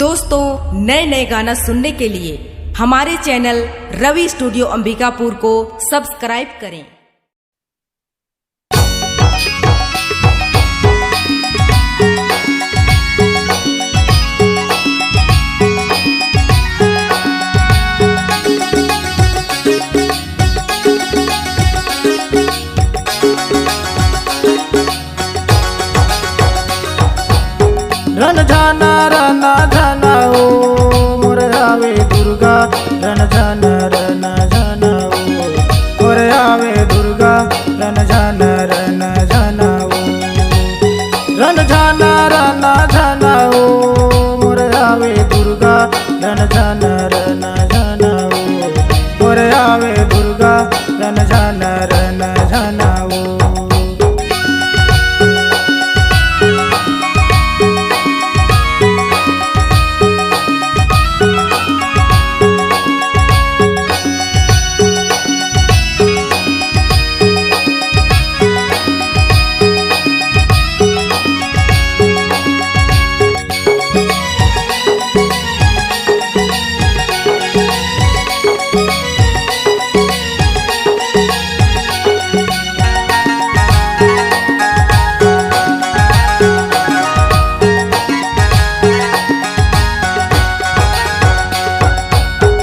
दोस्तों, नए नए गाना सुनने के लिए हमारे चैनल रवि स्टूडियो अंबिकापुर को सब्सक्राइब करें। रन जाना रना जाना ओ मोर आवे दुर्गा रन जाना रना जाना ओ मोर आवे दुर्गा रन जाना रना जाना ओ रन जाना रना जाना ओ मोर आवे दुर्गा रन जाना रना जाना ओ मोर आवे दुर्गा रन जाना रना जाना ओ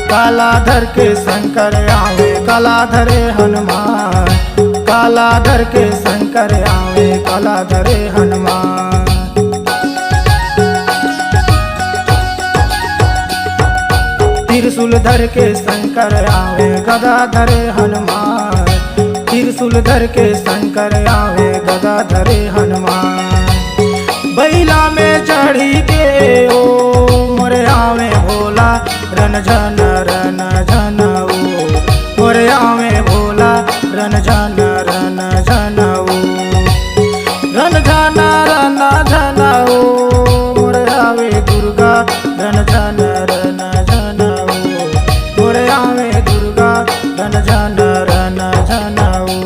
कालाधर के शंकर आवे कालाधरे हनुमान, कालाधर के शंकर आवे कालाधरे हनुमान। त्रिशूलधर के शंकर आवे गदाधरे हनुमान, त्रिशूलधर के शंकर आवे गदाधरे हनुमान। बैला में चढ़ी के ओ मोरे आवे भोला रन जन रन जन ओ मोरे आवे भोला रन जन रन जन ओ रन जन रन जन ओ मोरे आवे दुर्गा रन जन रन जन ओ मोरे आवे दुर्गा रन जन रन जन ओ।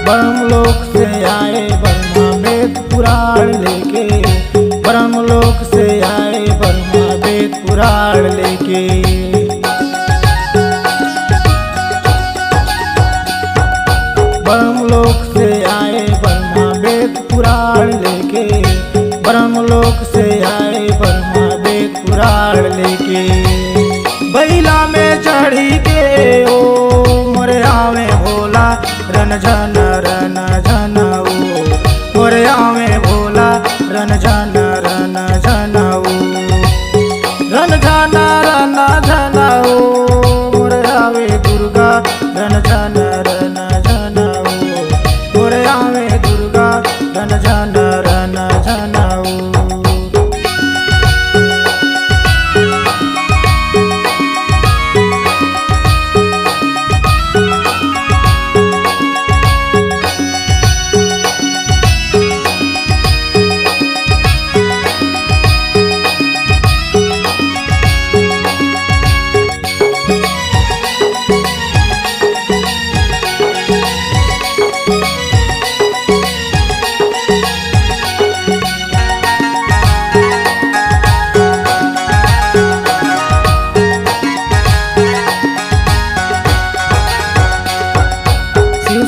ब्रह्मलोक से आए ब्रह्मा वेद पुराण लेके, ब्रह्मलोक से आए ब्रह्मा वेद पुराण लेके। ब्रह्मलोक से आए ब्रह्मा वेद पुराण लेके, ब्रह्मलोक से आए ब्रह्मा वेद पुराण लेके। बैला में चढ़ी के ओ मोरे आवे भोला रन जन रन जन ओ मोरे आवे भोला रन जन रन जन ओ रन जन रन जन ओ मोरे आवे दुर्गा रन जन रन जन ओ मोरे आवे दुर्गा रन जन रन जन ओ।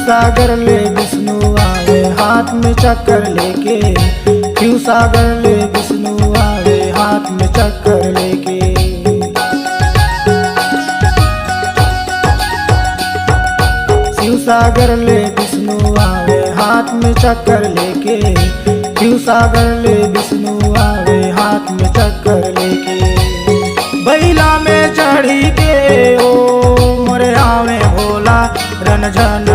सागर ले विष्णु आवे हाथ में चक्कर लेके, शिव सागर ले विष्णु आवे हाथ में चक्कर लेके। शिव सागर ले विष्णु आवे हाथ में चक्कर लेके, शिव सागर ले विष्णु आवे हाथ में चक्कर लेके। बैला में चढ़ी के ओ मोरे आवे भोला रन जन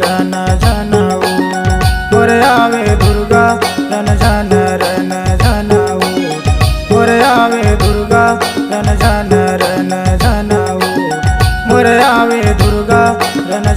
रन झनऊ मोरे आवे दुर्गा रन झन झनऊ मोरे आवे दुर्गा रन झन झनऊ मोरे आवे दुर्गा रन